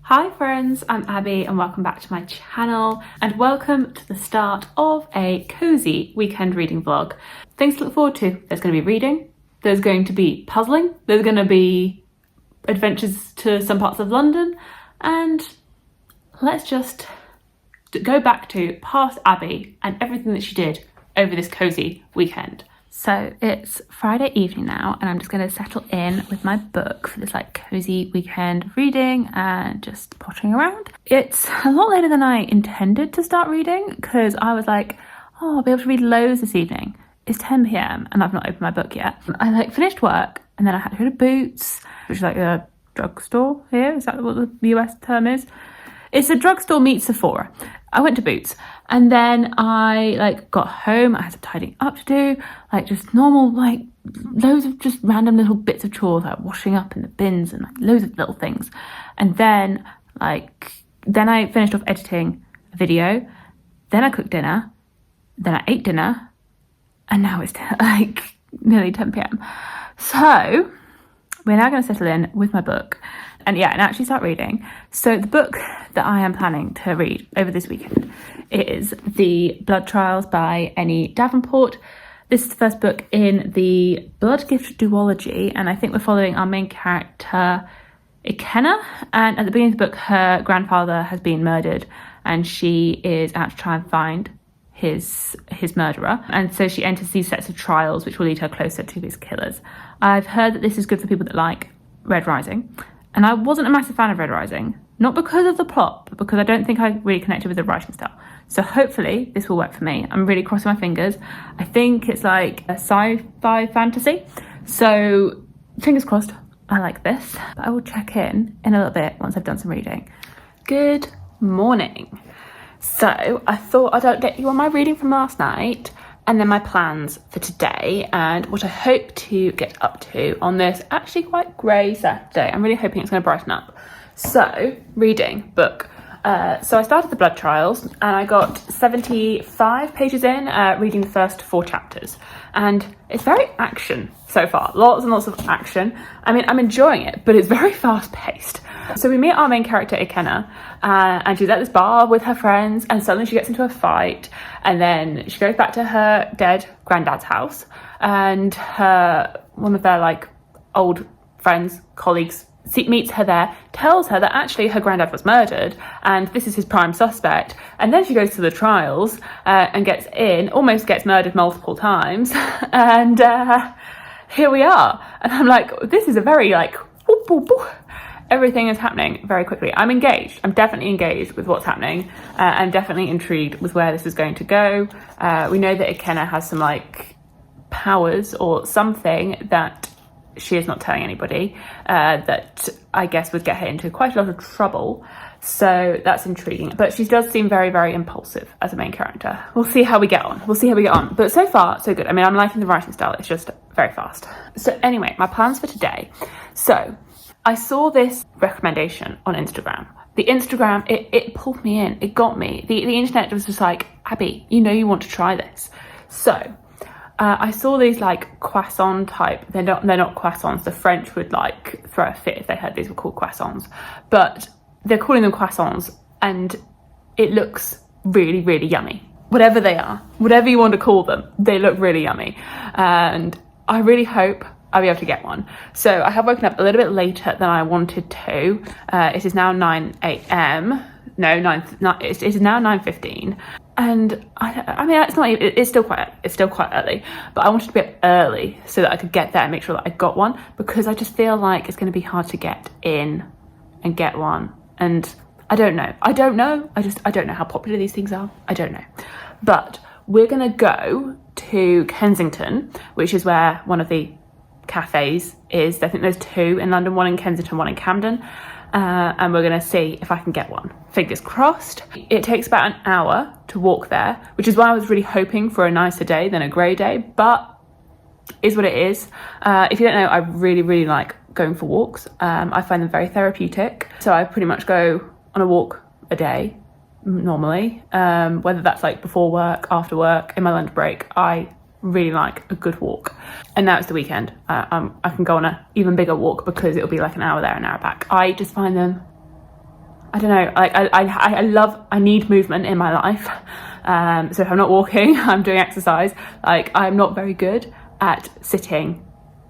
Hi friends, I'm Abby and welcome back to my channel and welcome to the start of a cozy weekend reading vlog. Things to look forward to. There's going to be reading, there's going to be puzzling, there's going to be adventures to some parts of London, and let's just go back to past Abby and everything that she did over this cozy weekend. So it's Friday evening now and I'm just going to settle in with my book for this like cozy weekend reading and just pottering around. It's a lot later than I intended to start reading because I was like, oh, I'll be able to read loads this evening. It's 10 p.m. and I've not opened my book yet. I finished work and then I had to go to Boots, which is like a drugstore here. Is that what the US term is? It's a drugstore meets Sephora. I went to Boots and then I got home. I had some tidying up to do, just normal, loads of just random little bits of chores, like washing up in the bins and loads of little things. And then then I finished off editing a video. Then I cooked dinner. Then I ate dinner. And now it's nearly 10 p.m. So we're now going to settle in with my book and actually start reading. So the book that I am planning to read over this weekend is The Blood Trials by Annie Davenport. This is the first book in the Blood Gift duology, and I think we're following our main character, Ikenna. And at the beginning of the book, her grandfather has been murdered and she is out to try and find his murderer. And so she enters these sets of trials which will lead her closer to his killers. I've heard that this is good for people that like Red Rising, and I wasn't a massive fan of Red Rising, not because of the plot, but because I don't think I really connected with the writing style. So hopefully this will work for me. I'm really crossing my fingers. I think it's like a sci-fi fantasy, so fingers crossed I like this. But I will check in a little bit once I've done some reading. Good morning. So I thought I'd update you on my reading from last night and then my plans for today and what I hope to get up to on this actually quite grey Saturday. I'm really hoping it's going to brighten up. So, reading, book. So I started the Blood Trials and I got 75 pages in, reading the first 4 chapters. And it's very action so far, lots and lots of action. I mean, I'm enjoying it, but it's very fast paced. So we meet our main character, Ikenna, and she's at this bar with her friends and suddenly she gets into a fight and then she goes back to her dead granddad's house and one of their old friends, colleagues, meets her there, tells her that actually her granddad was murdered and this is his prime suspect. And then she goes to the trials and almost gets murdered multiple times. And here we are. And I'm like, this is a very whoop, whoop, whoop. Everything is happening very quickly. I'm engaged. I'm definitely engaged with what's happening. I'm definitely intrigued with where this is going to go. We know that Ikenna has some powers or something that she is not telling anybody, that I guess would get her into quite a lot of trouble. So that's intriguing. But she does seem very, very impulsive as a main character. We'll see how we get on. But so far, so good. I mean, I'm liking the writing style. It's just very fast. So anyway, my plans for today. So I saw this recommendation on Instagram. The Instagram, it pulled me in. It got me. The internet was just like, Abby, you want to try this. So I saw these croissant type, they're not croissants. The French would throw a fit if they heard these were called croissants, but they're calling them croissants and it looks really, really yummy. Whatever they are, whatever you want to call them, they look really yummy. And I really hope I'll be able to get one. So I have woken up a little bit later than I wanted to. It is now 9 a.m. No, it is now 9:15. And I mean, it's still quite early, but I wanted to be up early so that I could get there and make sure that I got one, because I just feel like it's going to be hard to get in and get one. And I don't know. I don't know how popular these things are. I don't know. But we're going to go to Kensington, which is where one of the cafes is. I think there's 2 in London, one in Kensington, one in Camden. And we're going to see if I can get one. Fingers crossed. It takes about an hour to walk there, which is why I was really hoping for a nicer day than a grey day, but is what it is. If you don't know, I really, really like going for walks. I find them very therapeutic. So I pretty much go on a walk a day normally, whether that's before work, after work, in my lunch break. I really like a good walk. And now it's the weekend. I can go on an even bigger walk because it'll be an hour there, an hour back. I just find them I don't know, like I need movement in my life. So if I'm not walking, I'm doing exercise. Like, I'm not very good at sitting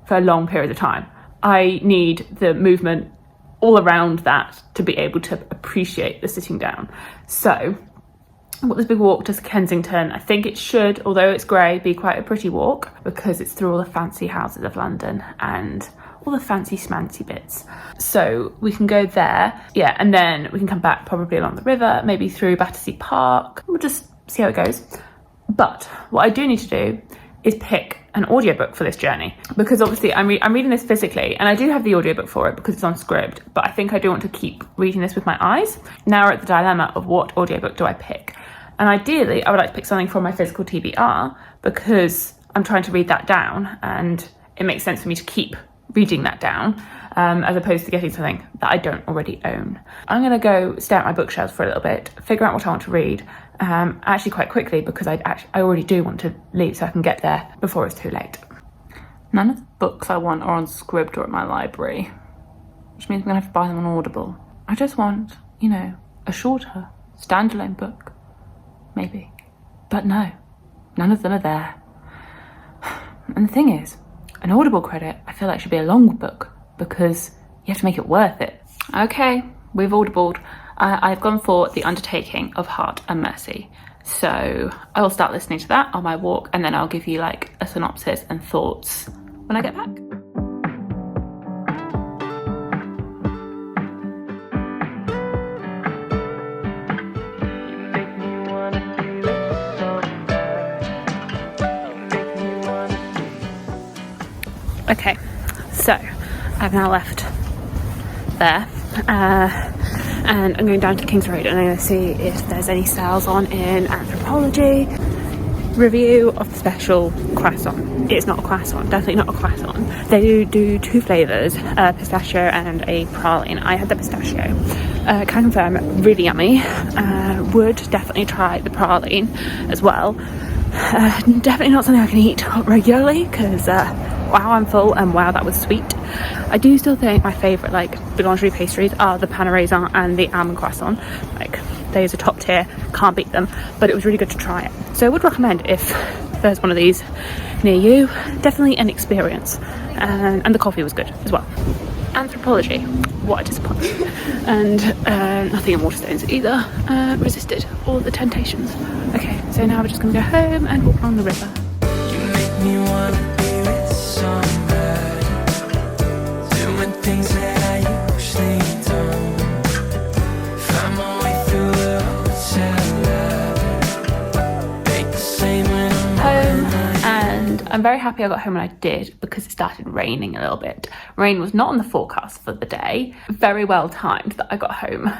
for a long period of time. I need the movement all around that to be able to appreciate the sitting down. So I've got this big walk to Kensington. I think it should, although it's grey, be quite a pretty walk because it's through all the fancy houses of London and all the fancy schmancy bits. So we can go there, yeah, and then we can come back probably along the river, maybe through Battersea Park. We'll just see how it goes. But what I do need to do is pick an audiobook for this journey, because obviously I'm reading this physically, and I do have the audiobook for it because it's on script, but I think I do want to keep reading this with my eyes. Now we're at the dilemma of what audiobook do I pick, and ideally I would like to pick something from my physical TBR because I'm trying to read that down and it makes sense for me to keep reading that down, as opposed to getting something that I don't already own. I'm going to go stare at my bookshelves for a little bit, figure out what I want to read, actually quite quickly, because I already do want to leave so I can get there before it's too late. None of the books I want are on Scribd or at my library, which means I'm going to have to buy them on Audible. I just want, you know, a shorter, standalone book, maybe. But no, none of them are there. And the thing is, an Audible credit, I feel like should be a long book because you have to make it worth it. Okay, we've audibled. I've gone for The Undertaking of Hart and Mercy. So I will start listening to that on my walk, and then I'll give you like a synopsis and thoughts when I get back. Okay, so I've now left there, and I'm going down to King's Road, and I'm going to see if there's any sales on in Anthropology. Review of the special croissant. It's not a croissant, definitely not a croissant. They do two flavours, pistachio and a praline. I had the pistachio. Can confirm, really yummy. Would definitely try the praline as well. Definitely not something I can eat regularly because wow, I'm full, and wow, that was sweet. I do still think my favourite like boulangerie pastries are the pain au raisin and the almond croissant. Like, those are top tier, can't beat them, but it was really good to try it. So I would recommend if there's one of these near you. Definitely an experience, and the coffee was good as well. Anthropology, what a disappointment. And nothing in Waterstones either. Resisted all the temptations. Okay, so now we're just gonna go home and walk along the river. You make me wanna be with somebody, doing things that I usually don't. Find my way through the hotel lobby, ain't the same when I'm home. And I'm very happy I got home when I did, because it started raining a little bit. Rain was not on the forecast for the day. Very well timed that I got home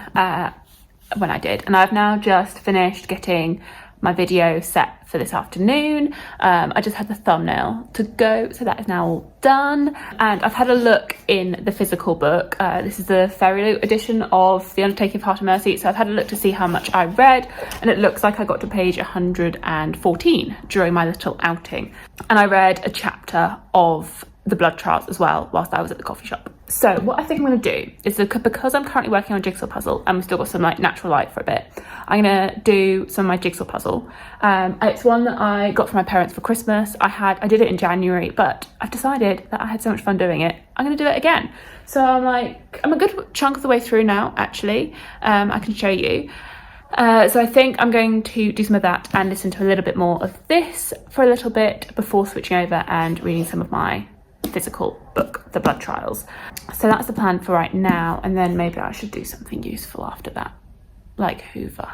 when I did. And I've now just finished getting my video set for this afternoon. I just had the thumbnail to go, so that is now all done. And I've had a look in the physical book. This is the Fairy edition of The Undertaking of Hart and Mercy. So I've had a look to see how much I read, and it looks like I got to page 114 during my little outing. And I read a chapter of the blood trials as well whilst I was at the coffee shop. So what I think I'm going to do is, because I'm currently working on a jigsaw puzzle and we've still got some like natural light for a bit, I'm going to do some of my jigsaw puzzle. It's one that I got from my parents for Christmas. I did it in January, but I've decided that I had so much fun doing it, I'm going to do it again. So I'm a good chunk of the way through now, actually. I can show you. So I think I'm going to do some of that and listen to a little bit more of this for a little bit before switching over and reading some of my physical book, The Blood Trials. So that's the plan for right now, and then maybe I should do something useful after that, like Hoover.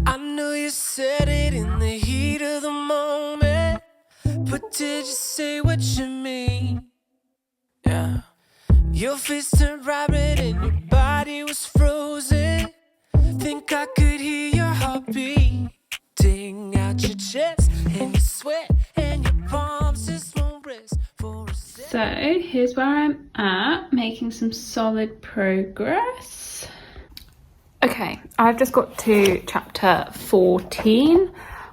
I know you said it in the heat of the moment, but did you say what you mean? Yeah. Your face turned bright red and your body was frozen. Think I could hear your heart beating out your chest, and your sweat and your palms just won't rest for a second. So here's where I'm at, making some solid progress. Okay, I've just got to chapter 14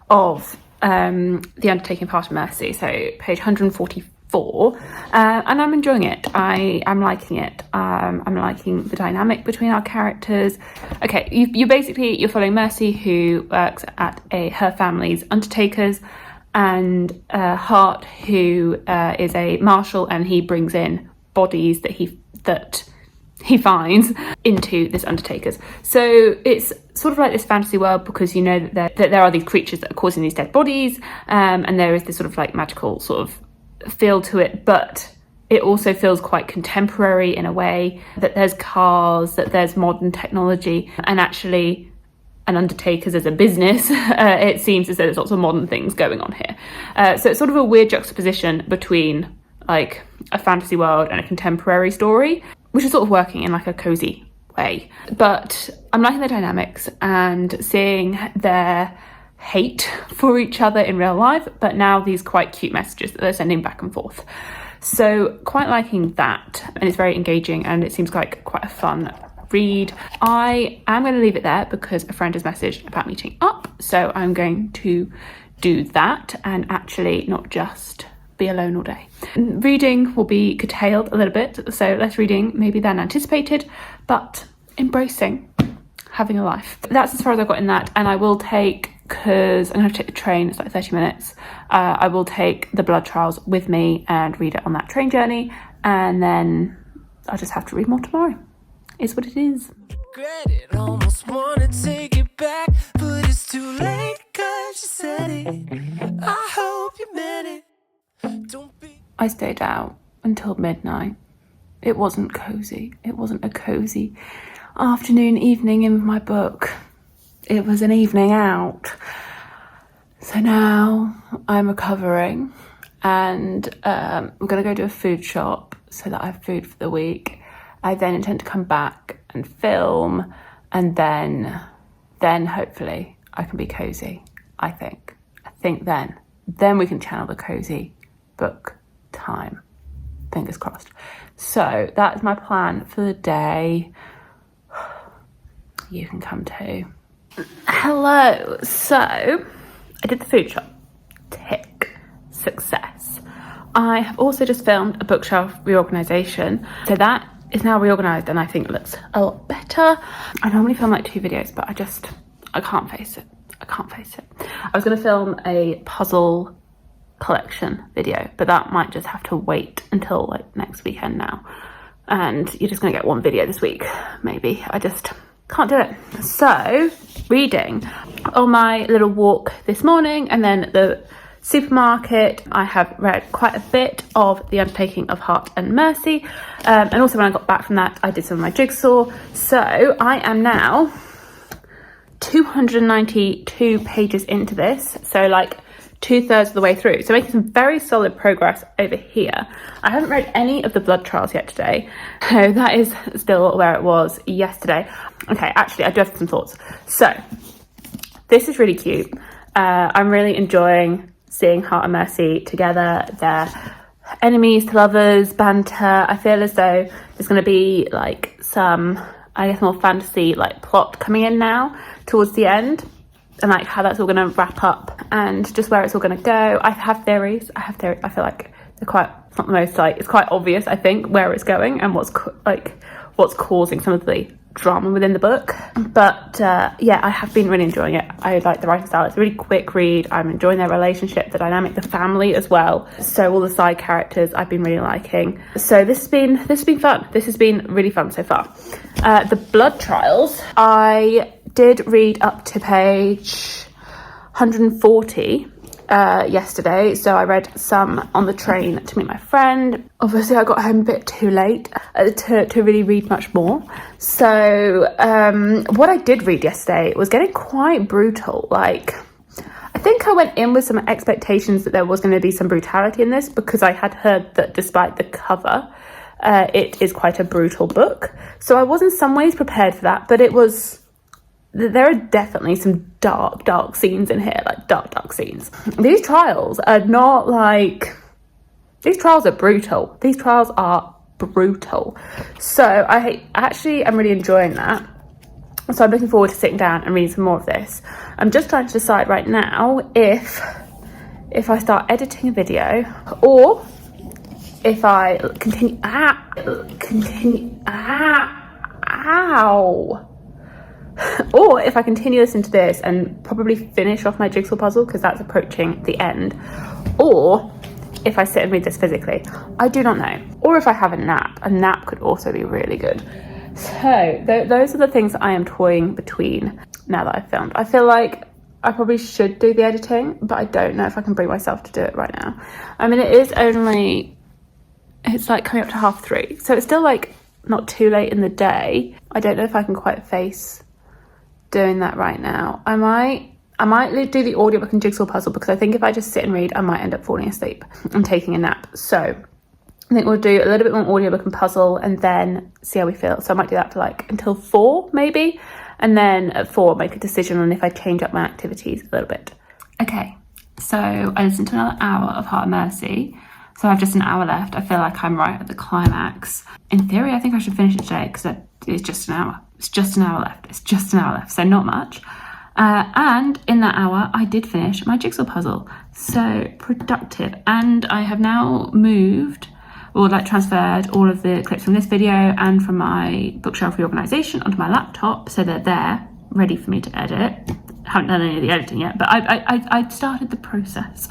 of The Undertaking of Hart and Mercy, so page 144, and I'm enjoying it. I'm liking it. I'm liking the dynamic between our characters. Okay, you're following Mercy, who works at her family's undertakers, and Hart, who is a marshal, and he brings in bodies that he finds into this undertaker's. So it's sort of like this fantasy world, because you know that there are these creatures that are causing these dead bodies, and there is this sort of like magical sort of feel to it, but it also feels quite contemporary in a way, that there's cars, that there's modern technology, and actually an undertaker's as a business, it seems as though there's lots of modern things going on here. So it's sort of a weird juxtaposition between like a fantasy world and a contemporary story, which is sort of working in like a cozy way. But I'm liking the dynamics and seeing their hate for each other in real life, but now these quite cute messages that they're sending back and forth. So quite liking that, and it's very engaging, and it seems like quite a fun read. I am going to leave it there because a friend has messaged about meeting up, so I'm going to do that and actually not just be alone all day. Reading will be curtailed a little bit, so less reading maybe than anticipated, but embracing having a life. That's as far as I've got in that, and I will take, because I'm going to take the train, it's like 30 minutes, I will take the blood trials with me and read it on that train journey, and then I'll just have to read more tomorrow. Is what it is. Regret it, almost wanna take it back, but it's too late, 'cause you said it. I hope you meant it. Don't be. I stayed out until midnight. It wasn't cozy. It wasn't a cozy afternoon, evening in with my book. It was an evening out. So now I'm recovering, and we're gonna go to a food shop so that I have food for the week. I then intend to come back and film, and then hopefully I can be cozy. I think then we can channel the cozy book time. Fingers crossed. So that is my plan for the day. You can come too. Hello. So I did the food shop. Tick. Success. I have also just filmed a bookshelf reorganisation. So that is now reorganised, and I think it looks a lot better. I normally film like 2 videos, but I can't face it. I was going to film a puzzle collection video, but that might just have to wait until like next weekend now. And you're just going to get 1 video this week, maybe. I just can't do it. So, reading. On my little walk this morning, and then the supermarket, I have read quite a bit of The Undertaking of Hart and Mercy, and also when I got back from that I did some of my Jigsaw. So I am now 292 pages into this, so like 2/3 of the way through, so making some very solid progress over here. I haven't read any of the blood trials yet today, so that is still where it was yesterday. Okay, actually I do have some thoughts. So this is really cute. I'm really enjoying seeing Hart and Mercy together, their enemies to lovers, banter. I feel as though there's going to be like some, I guess, more fantasy like plot coming in now towards the end, and like how that's all going to wrap up and just where it's all going to go. I have theories. I feel like they're quite, it's not the most like, it's quite obvious, I think, where it's going and what's causing some of the drama within the book. But yeah, I have been really enjoying it. I like the writing style. It's a really quick read. I'm enjoying their relationship, the dynamic, the family as well. So all the side characters I've been really liking. So this has been fun. This has been really fun so far. The blood trials, I did read up to page 140 yesterday, so I read some on the train to meet my friend. Obviously I got home a bit too late to really read much more. So what I did read yesterday was getting quite brutal. Like, I think I went in with some expectations that there was going to be some brutality in this, because I had heard that despite the cover, it is quite a brutal book. So I was in some ways prepared for that, but there are definitely some dark scenes in here, like dark scenes. These trials are not like, these trials are brutal. These trials are brutal. So I actually am really enjoying that. So I'm looking forward to sitting down and reading some more of this. I'm just trying to decide right now if if I start editing a video, or if I continue, or if I continue listening to this and probably finish off my jigsaw puzzle because that's approaching the end, or if I sit and read this physically, I do not know. Or if I have a nap could also be really good. So those are the things that I am toying between now that I've filmed. I feel like I probably should do the editing, but I don't know if I can bring myself to do it right now. I mean, it's like coming up to 3:30, so it's still like not too late in the day. I don't know if I can quite face doing that right now. I might do the audiobook and jigsaw puzzle, because I think if I just sit and read, I might end up falling asleep and taking a nap. So I think we'll do a little bit more audiobook and puzzle and then see how we feel. So I might do that for like until 4 maybe, and then at 4 make a decision on if I change up my activities a little bit. Okay, so I listened to another hour of Hart and Mercy, so I have just an hour left. I feel like I'm right at the climax. In theory, I think I should finish it today because it's just an hour. It's just an hour left, so not much. And in that hour, I did finish my jigsaw puzzle. So productive. And I have now transferred all of the clips from this video and from my bookshelf reorganisation onto my laptop, so they're there, ready for me to edit. Haven't done any of the editing yet, but I started the process.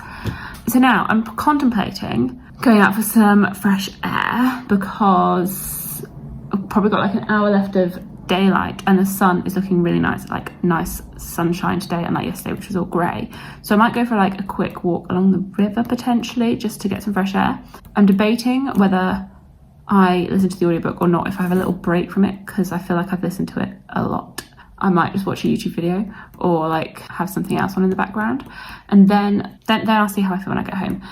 So now I'm contemplating going out for some fresh air, because I've probably got like an hour left of daylight and the sun is looking really nice, like nice sunshine today, unlike yesterday, which was all grey. So I might go for like a quick walk along the river potentially, just to get some fresh air. I'm debating whether I listen to the audiobook or not if I have a little break from it, because I feel like I've listened to it a lot. I might just watch a YouTube video or like have something else on in the background, and then I'll see how I feel when I get home.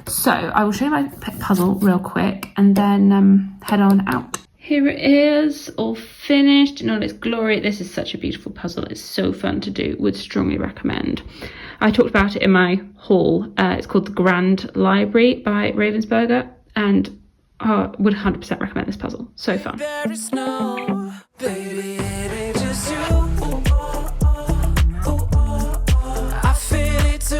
So I will show you my puzzle real quick and then head on out. Here it is, all finished in all its glory. This is such a beautiful puzzle. It's so fun to do. Would strongly recommend. I talked about it in my haul. It's called The Grand Library by Ravensburger, and would 100% recommend this puzzle. So fun. There is no, baby, it ain't just you. I feel it too.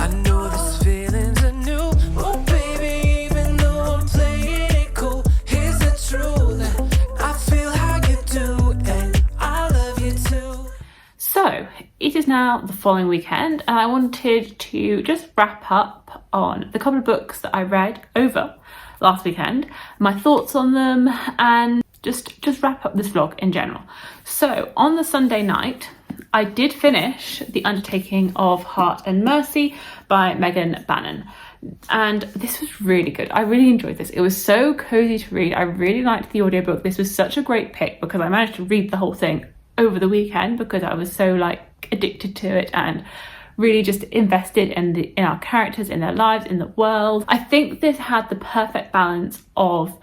I know this feeling's are new. Oh, baby, even though I'm playing it cool, here's the truth. I feel how you do, and I love you too. So it is now the following weekend, and I wanted to just wrap up on the couple of books that I read over last weekend, my thoughts on them, and just wrap up this vlog in general. So on the Sunday night, I did finish The Undertaking of Hart and Mercy by Megan Bannon. And this was really good. I really enjoyed this. It was so cozy to read. I really liked the audiobook. This was such a great pick because I managed to read the whole thing over the weekend because I was so like addicted to it and really just invested in our characters, in their lives, in the world. I think this had the perfect balance of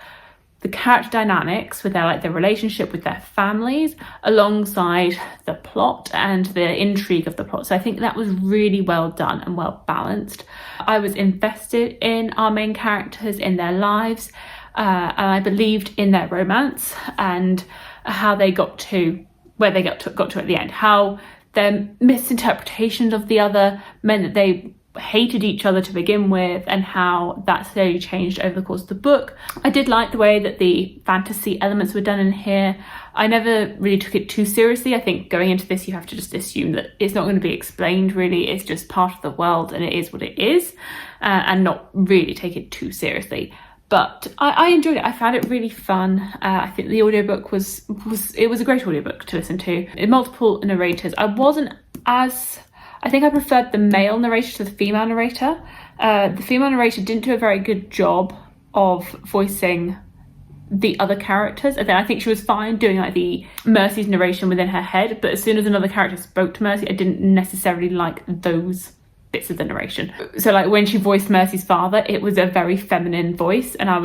the character dynamics with their relationship with their families alongside the plot and the intrigue of the plot. So I think that was really well done and well balanced. I was invested in our main characters, in their lives, and I believed in their romance and how they got to where they got to at the end, how their misinterpretations of the other meant that they hated each other to begin with, and how that slowly changed over the course of the book. I did like the way that the fantasy elements were done in here. I never really took it too seriously. I think going into this, you have to just assume that it's not going to be explained really. It's just part of the world and it is what it is, and not really take it too seriously. But I enjoyed it. I found it really fun. I think the audiobook was a great audiobook to listen to. Multiple narrators. I think I preferred the male narrator to the female narrator. The female narrator didn't do a very good job of voicing the other characters. And then I think she was fine doing like the Mercy's narration within her head. But as soon as another character spoke to Mercy, I didn't necessarily like those bits of the narration. So like when she voiced Mercy's father, it was a very feminine voice, and I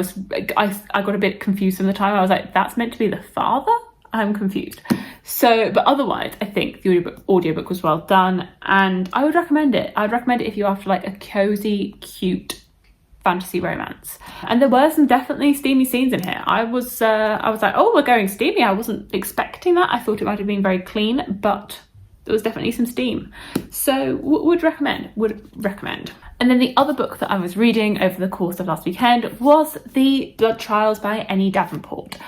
got a bit confused from the time. I was like, that's meant to be the father? I'm confused. So, but otherwise, I think the audiobook was well done, and I would recommend it. I would recommend it if you're after like a cozy, cute fantasy romance. And there were some definitely steamy scenes in here. I was like, oh, we're going steamy. I wasn't expecting that. I thought it might have been very clean, but there was definitely some steam. So would recommend. And then the other book that I was reading over the course of last weekend was The Blood Trials by Annie Davenport.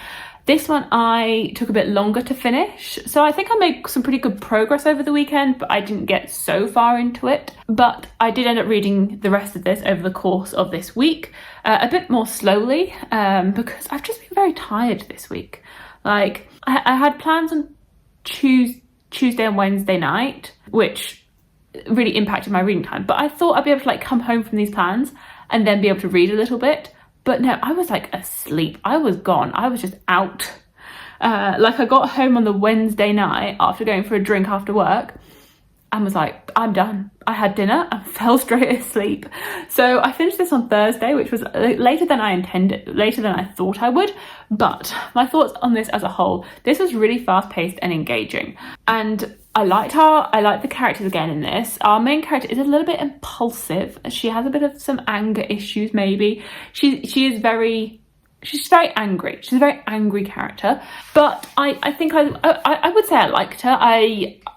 This one I took a bit longer to finish, so I think I made some pretty good progress over the weekend, but I didn't get so far into it. But I did end up reading the rest of this over the course of this week, a bit more slowly, because I've just been very tired this week. Like, I had plans on Tuesday and Wednesday night, which really impacted my reading time, but I thought I'd be able to like come home from these plans and then be able to read a little bit. But no, I was like asleep. I was gone. I was just out. Like I got home on the Wednesday night after going for a drink after work and was like, I'm done. I had dinner and fell straight asleep. So I finished this on Thursday, which was later than I intended, later than I thought I would. But my thoughts on this as a whole, this was really fast paced and engaging. And I liked the characters again in this. Our main character is a little bit impulsive. She has a bit of some anger issues maybe. She's very angry. She's a very angry character. But I think I would say I liked her.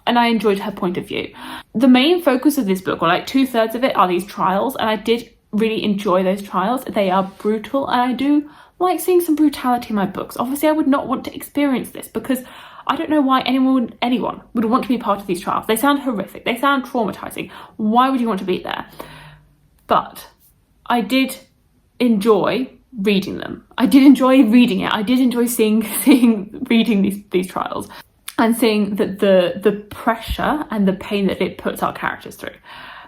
And I enjoyed her point of view. The main focus of this book, or like 2/3 of it, are these trials, and I did really enjoy those trials. They are brutal, and I do like seeing some brutality in my books. Obviously, I would not want to experience this because I don't know why anyone would want to be part of these trials. They sound horrific. They sound traumatizing. Why would you want to be there? But I did enjoy reading them. I did enjoy reading it. I did enjoy reading these trials and seeing the pressure and the pain that it puts our characters through.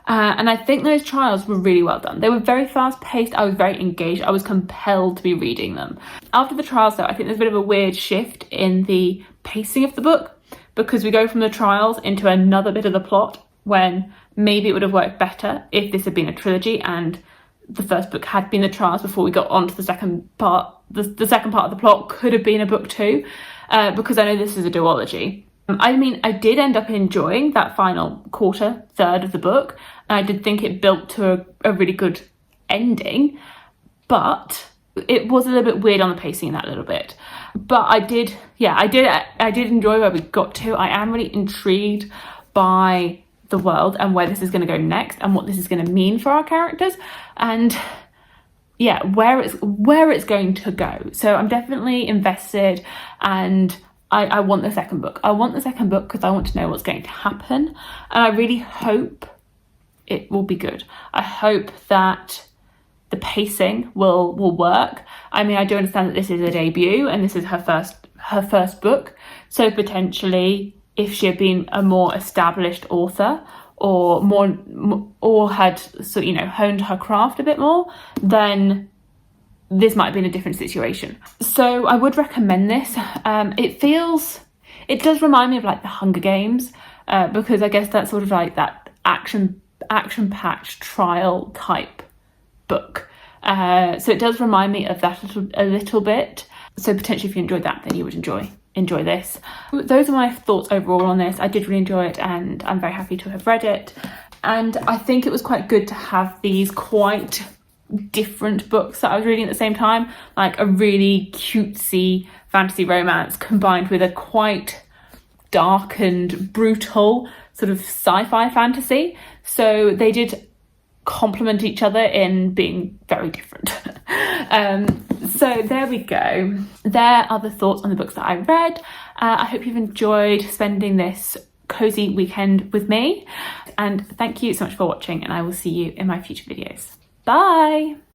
And I think those trials were really well done. They were very fast paced. I was very engaged. I was compelled to be reading them. After the trials though, I think there's a bit of a weird shift in the pacing of the book because we go from the trials into another bit of the plot when maybe it would have worked better if this had been a trilogy and the first book had been the trials before we got on to the second part. The second part of the plot could have been a book too, because I know this is a duology. I mean, I did end up enjoying that final third of the book, and I did think it built to a really good ending, but it was a little bit weird on the pacing in that little bit. But I did enjoy where we got to. I am really intrigued by the world and where this is going to go next and what this is going to mean for our characters and yeah, where it's going to go. So I'm definitely invested, and I want the second book. I want the second book because I want to know what's going to happen, and I really hope it will be good. I hope that the pacing will work. I mean, I do understand that this is a debut and this is her first book, so potentially if she had been a more established author or had honed her craft a bit more, then this might have been a different situation. So I would recommend this. It does remind me of like the Hunger Games, because I guess that's sort of like that action-packed trial type book. So it does remind me of that a little bit. So potentially if you enjoyed that, then you would enjoy this. Those are my thoughts overall on this. I did really enjoy it and I'm very happy to have read it. And I think it was quite good to have these quite different books that I was reading at the same time, like a really cutesy fantasy romance combined with a quite dark and brutal sort of sci-fi fantasy. So they did complement each other in being very different. So there we go. There are the thoughts on the books that I read. I hope you've enjoyed spending this cozy weekend with me, and thank you so much for watching, and I will see you in my future videos. Bye!